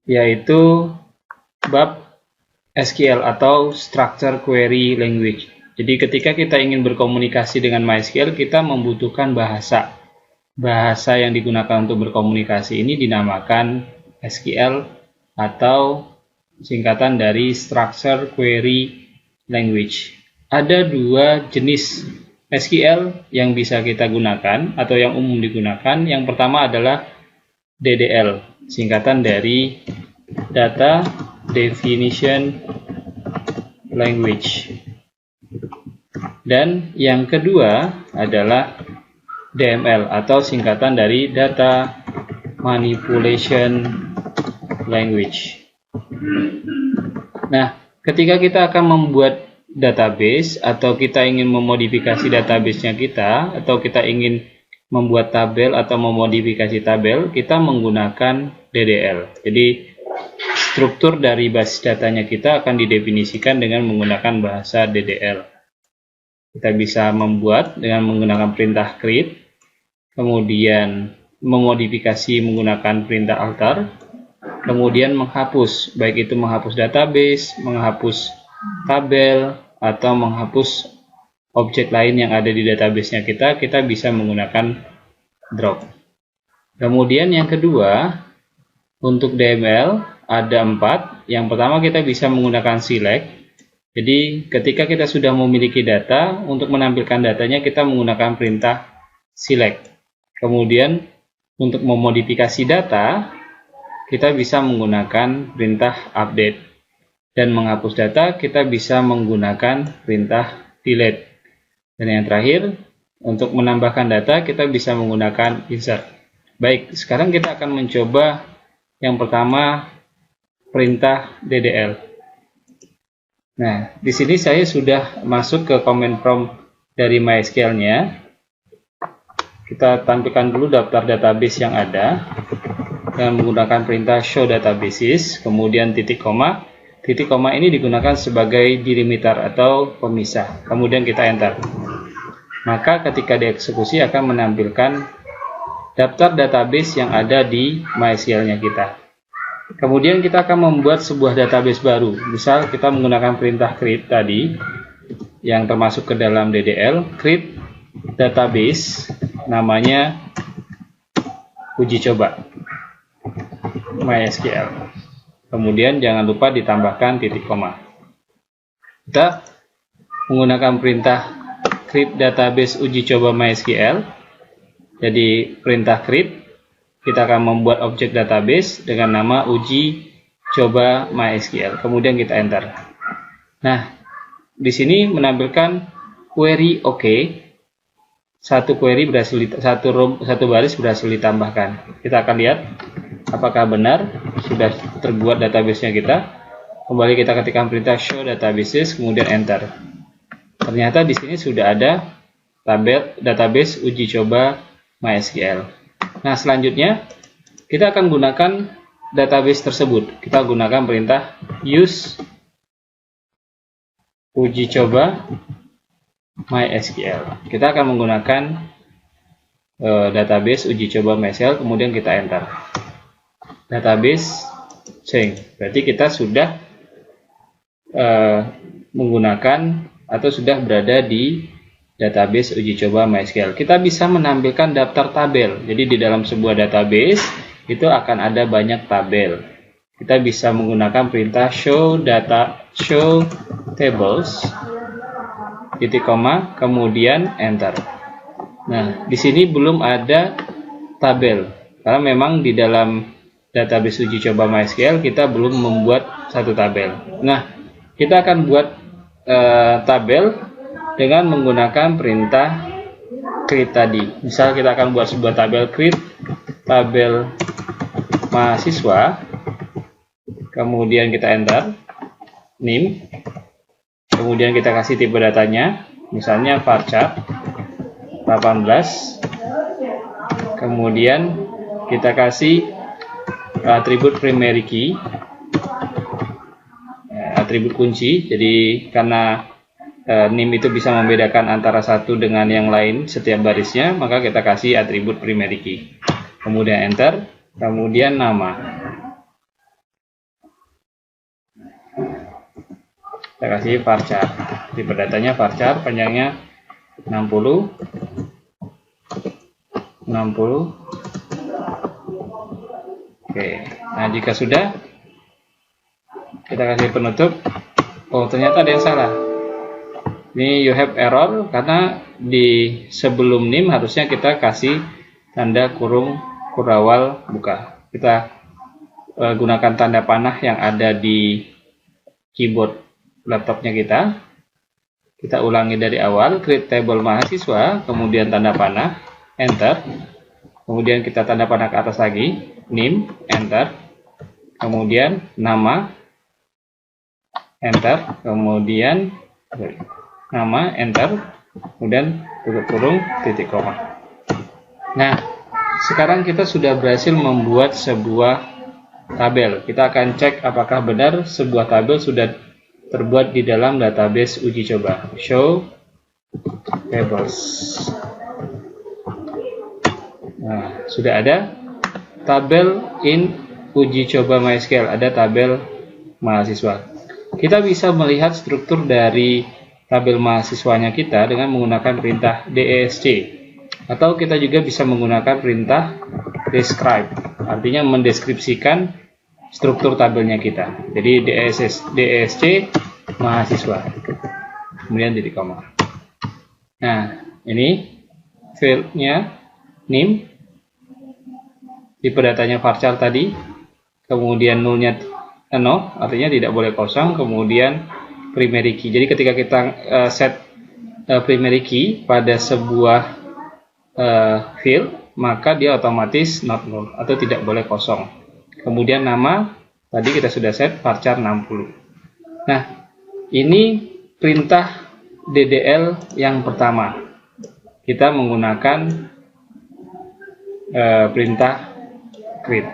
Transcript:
yaitu bab SQL atau Structure Query Language. Jadi ketika kita ingin berkomunikasi dengan MySQL, kita membutuhkan bahasa. Bahasa yang digunakan untuk berkomunikasi ini dinamakan SQL atau singkatan dari Structure Query Language. Ada dua jenis SQL yang bisa kita gunakan atau yang umum digunakan. Yang pertama adalah DDL, singkatan dari Data Definition Language. Dan yang kedua adalah DML atau singkatan dari Data Manipulation Language. Nah, ketika kita akan membuat database atau kita ingin memodifikasi database-nya kita, atau kita ingin membuat tabel atau memodifikasi tabel, kita menggunakan DDL. Jadi struktur dari basis datanya kita akan didefinisikan dengan menggunakan bahasa DDL. Kita bisa membuat dengan menggunakan perintah create, kemudian memodifikasi menggunakan perintah alter, kemudian menghapus, baik itu menghapus database, menghapus tabel, atau menghapus objek lain yang ada di database-nya kita bisa menggunakan drop. Kemudian yang kedua, untuk DML ada 4. Yang pertama kita bisa menggunakan select. Jadi ketika kita sudah memiliki data, untuk menampilkan datanya kita menggunakan perintah select. Kemudian untuk memodifikasi data, kita bisa menggunakan perintah update. Dan menghapus data, kita bisa menggunakan perintah delete. Dan yang terakhir, untuk menambahkan data, kita bisa menggunakan insert. Baik, sekarang kita akan mencoba yang pertama, perintah DDL. Nah, di sini saya sudah masuk ke command prompt dari MySQL-nya. Kita tampilkan dulu daftar database yang ada dengan menggunakan perintah show databases, kemudian titik koma. Titik koma ini digunakan sebagai delimiter atau pemisah. Kemudian kita enter. Maka ketika dieksekusi akan menampilkan daftar database yang ada di MySQL-nya kita. Kemudian kita akan membuat sebuah database baru. Misal kita menggunakan perintah create tadi yang termasuk ke dalam DDL, create database, namanya uji coba MySQL. Kemudian jangan lupa ditambahkan titik koma. Kita menggunakan perintah create database uji coba MySQL. Jadi perintah create, kita akan membuat objek database dengan nama uji coba MySQL. Kemudian kita enter. Nah, di sini menampilkan query OK. Satu query berhasil, satu baris berhasil ditambahkan. Kita akan lihat apakah benar sudah terbuat database-nya kita. Kembali kita ketikkan perintah show databases, kemudian enter. Ternyata di sini sudah ada tabel database uji coba MySQL. Nah, selanjutnya kita akan gunakan database tersebut. Kita gunakan perintah use uji coba MySQL. Kita akan menggunakan database uji coba MySQL, kemudian kita enter. Database change. Berarti kita sudah menggunakan atau sudah berada di database uji coba MySQL. Kita bisa menampilkan daftar tabel. Jadi di dalam sebuah database itu akan ada banyak tabel. Kita bisa menggunakan perintah show tables, titik koma, kemudian enter. Nah, di sini belum ada tabel karena memang di dalam database uji coba MySQL kita belum membuat satu tabel. Nah, kita akan buat tabel dengan menggunakan perintah create tadi. Misal kita akan buat sebuah tabel create tabel mahasiswa, kemudian kita enter name, kemudian kita kasih tipe datanya, misalnya varchar 18, kemudian kita kasih atribut primary key, atribut kunci. Jadi karena NIM itu bisa membedakan antara satu dengan yang lain setiap barisnya, maka kita kasih atribut primary key. Kemudian enter, kemudian nama. kita kasih varchar. Tipe datanya varchar, panjangnya 60. Oke, nah jika sudah, kita kasih penutup. Oh, ternyata ada yang salah. Ini you have error karena di sebelum nim harusnya kita kasih tanda kurung kurawal buka. Kita gunakan tanda panah yang ada di keyboard laptopnya kita. Kita ulangi dari awal, create table mahasiswa, kemudian tanda panah, enter. Kemudian kita tanda panah ke atas lagi, nim, enter. Kemudian nama, enter. Kemudian nama, enter. Kemudian tutup kurung, titik koma. Nah, sekarang kita sudah berhasil membuat sebuah tabel. Kita akan cek apakah benar sebuah tabel sudah terbuat di dalam database uji coba. Show tables. Nah, sudah ada tabel in uji coba MySQL, ada tabel mahasiswa. Kita bisa melihat struktur dari tabel mahasiswanya kita dengan menggunakan perintah desc, atau kita juga bisa menggunakan perintah describe, artinya mendeskripsikan struktur tabelnya kita. Jadi desc mahasiswa, kemudian titik koma. Nah, ini fieldnya nim, tipe datanya varchar tadi, kemudian nullnya 0, artinya tidak boleh kosong, kemudian primary key. Jadi ketika kita set primary key pada sebuah field, maka dia otomatis not null atau tidak boleh kosong. Kemudian nama tadi kita sudah set varchar 60. Nah, ini perintah DDL yang pertama. Kita menggunakan perintah create.